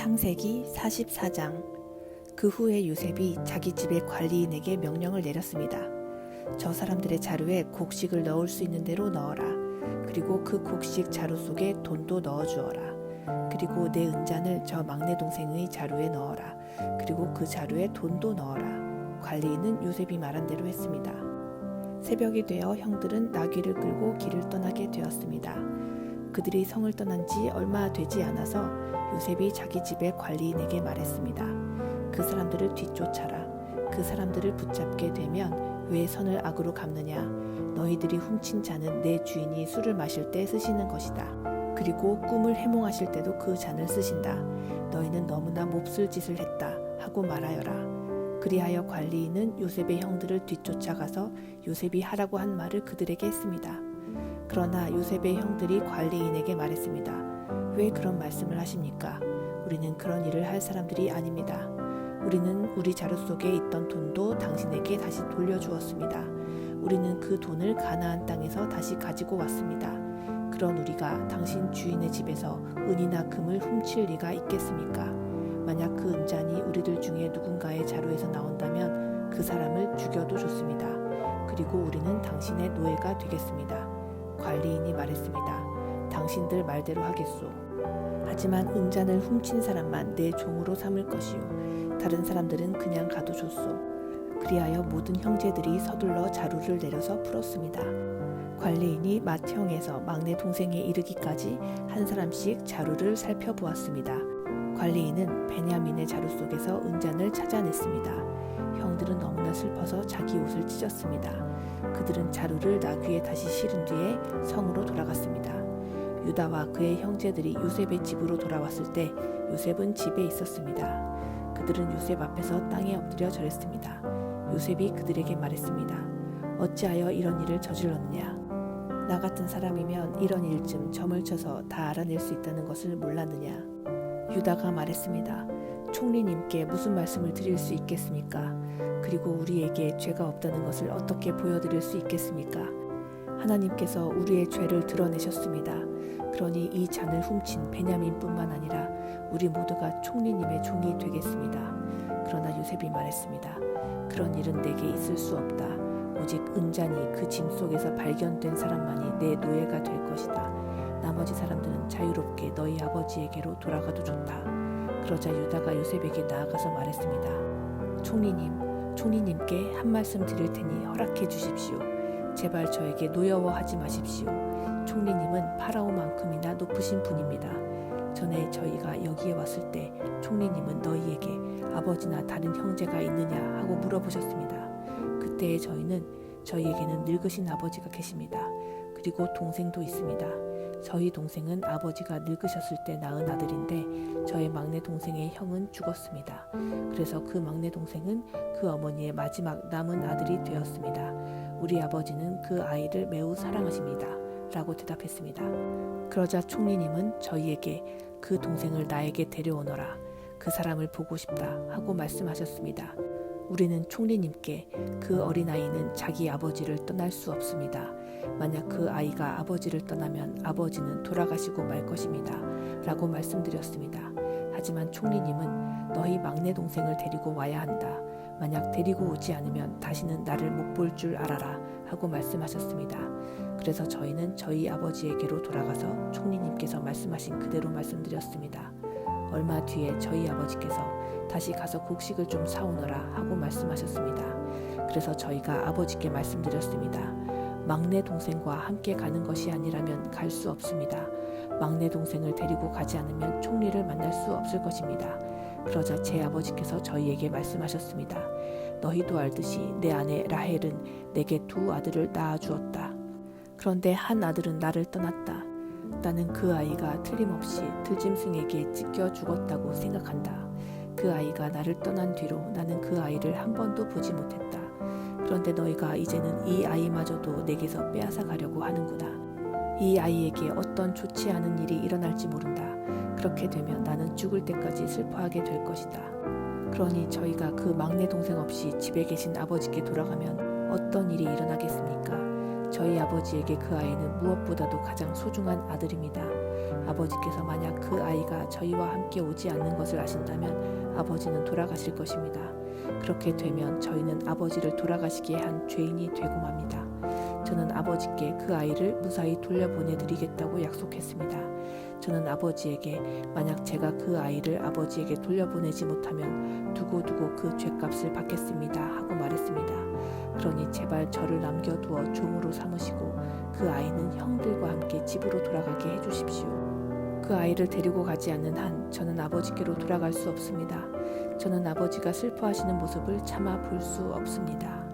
창세기 44장. 그 후에 요셉이 자기 집의 관리인에게 명령을 내렸습니다. 저 사람들의 자루에 곡식을 넣을 수 있는 대로 넣어라. 그리고 그 곡식 자루 속에 돈도 넣어주어라. 그리고 내 은잔을 저 막내 동생의 자루에 넣어라. 그리고 그 자루에 돈도 넣어라. 관리인은 요셉이 말한 대로 했습니다. 새벽이 되어 형들은 나귀를 끌고 길을 떠나게 되었습니다. 그들이 성을 떠난 지 얼마 되지 않아서 요셉이 자기 집의 관리인에게 말했습니다. 그 사람들을 뒤쫓아라. 그 사람들을 붙잡게 되면 왜 선을 악으로 갚느냐. 너희들이 훔친 잔은 내 주인이 술을 마실 때 쓰시는 것이다. 그리고 꿈을 해몽하실 때도 그 잔을 쓰신다. 너희는 너무나 몹쓸 짓을 했다 하고 말하여라. 그리하여 관리인은 요셉의 형들을 뒤쫓아가서 요셉이 하라고 한 말을 그들에게 했습니다. 그러나 요셉의 형들이 관리인에게 말했습니다. 왜 그런 말씀을 하십니까? 우리는 그런 일을 할 사람들이 아닙니다. 우리는 우리 자루 속에 있던 돈도 당신에게 다시 돌려주었습니다. 우리는 그 돈을 가나안 땅에서 다시 가지고 왔습니다. 그런 우리가 당신 주인의 집에서 은이나 금을 훔칠 리가 있겠습니까? 만약 그 은잔이 우리들 중에 누군가의 자루에서 나온다면 그 사람을 죽여도 좋습니다. 그리고 우리는 당신의 노예가 되겠습니다. 관리인이 말했습니다. 당신들 말대로 하겠소. 하지만 은잔을 훔친 사람만 내 종으로 삼을 것이요. 다른 사람들은 그냥 가도 좋소. 그리하여 모든 형제들이 서둘러 자루를 내려서 풀었습니다. 관리인이 맏형에서 막내 동생에 이르기까지 한 사람씩 자루를 살펴보았습니다. 관리인은 베냐민의 자루 속에서 은잔을 찾아냈습니다. 형들은 너무나 슬퍼서 자기 옷을 찢었습니다. 그들은 자루를 나귀에 다시 실은 뒤에 성으로 돌아갔습니다. 유다와 그의 형제들이 요셉의 집으로 돌아왔을 때 요셉은 집에 있었습니다. 그들은 요셉 앞에서 땅에 엎드려 절했습니다. 요셉이 그들에게 말했습니다. 어찌하여 이런 일을 저질렀느냐? 나 같은 사람이면 이런 일쯤 점을 쳐서 다 알아낼 수 있다는 것을 몰랐느냐? 유다가 말했습니다. 총리님께 무슨 말씀을 드릴 수 있겠습니까? 그리고 우리에게 죄가 없다는 것을 어떻게 보여드릴 수 있겠습니까? 하나님께서 우리의 죄를 드러내셨습니다. 그러니 이 잔을 훔친 베냐민뿐만 아니라 우리 모두가 총리님의 종이 되겠습니다. 그러나 요셉이 말했습니다. 그런 일은 내게 있을 수 없다. 오직 은잔이 그 짐 속에서 발견된 사람만이 내 노예가 될 것이다. 나머지 사람들은 자유롭게 너희 아버지에게로 돌아가도 좋다. 그러자 유다가 요셉에게 나아가서 말했습니다. 총리님께 한 말씀 드릴 테니 허락해 주십시오. 제발 저에게 노여워하지 마십시오. 총리님은 파라오만큼이나 높으신 분입니다. 전에 저희가 여기에 왔을 때 총리님은 너희에게 아버지나 다른 형제가 있느냐 하고 물어보셨습니다. 그때 저희에게는 늙으신 아버지가 계십니다. 그리고 동생도 있습니다. 저희 동생은 아버지가 늙으셨을 때 낳은 아들인데 저의 막내 동생의 형은 죽었습니다. 그래서 그 막내 동생은 그 어머니의 마지막 남은 아들이 되었습니다. 우리 아버지는 그 아이를 매우 사랑하십니다. 라고 대답했습니다. 그러자 총리님은 저희에게 그 동생을 나에게 데려오너라. 그 사람을 보고 싶다 하고 말씀하셨습니다. 우리는 총리님께 그 어린아이는 자기 아버지를 떠날 수 없습니다. 만약 그 아이가 아버지를 떠나면 아버지는 돌아가시고 말 것입니다. 라고 말씀드렸습니다. 하지만 총리님은 너희 막내 동생을 데리고 와야 한다. 만약 데리고 오지 않으면 다시는 나를 못 볼 줄 알아라. 하고 말씀하셨습니다. 그래서 저희는 저희 아버지에게로 돌아가서 총리님께서 말씀하신 그대로 말씀드렸습니다. 얼마 뒤에 저희 아버지께서 다시 가서 곡식을 좀 사오너라 하고 말씀하셨습니다. 그래서 저희가 아버지께 말씀드렸습니다. 막내 동생과 함께 가는 것이 아니라면 갈 수 없습니다. 막내 동생을 데리고 가지 않으면 총리를 만날 수 없을 것입니다. 그러자 제 아버지께서 저희에게 말씀하셨습니다. 너희도 알듯이 내 아내 라헬은 내게 두 아들을 낳아주었다. 그런데 한 아들은 나를 떠났다. 나는 그 아이가 틀림없이 들짐승에게 찢겨 죽었다고 생각한다. 그 아이가 나를 떠난 뒤로 나는 그 아이를 한 번도 보지 못했다. 그런데 너희가 이제는 이 아이마저도 내게서 빼앗아 가려고 하는구나. 이 아이에게 어떤 좋지 않은 일이 일어날지 모른다. 그렇게 되면 나는 죽을 때까지 슬퍼하게 될 것이다. 그러니 저희가 그 막내 동생 없이 집에 계신 아버지께 돌아가면 어떤 일이 일어나겠습니까? 저희 아버지에게 그 아이는 무엇보다도 가장 소중한 아들입니다. 아버지께서 만약 그 아이가 저희와 함께 오지 않는 것을 아신다면 아버지는 돌아가실 것입니다. 그렇게 되면 저희는 아버지를 돌아가시게 한 죄인이 되고 맙니다. 저는 아버지께 그 아이를 무사히 돌려보내드리겠다고 약속했습니다. 저는 아버지에게 만약 제가 그 아이를 아버지에게 돌려보내지 못하면 두고두고 그 죄값을 받겠습니다 하고 말했습니다. 그러니 제발 저를 남겨두어 종으로 삼으시고 그 아이는 형들과 함께 집으로 돌아가게 해주십시오. 그 아이를 데리고 가지 않는 한 저는 아버지께로 돌아갈 수 없습니다. 저는 아버지가 슬퍼하시는 모습을 차마 볼 수 없습니다.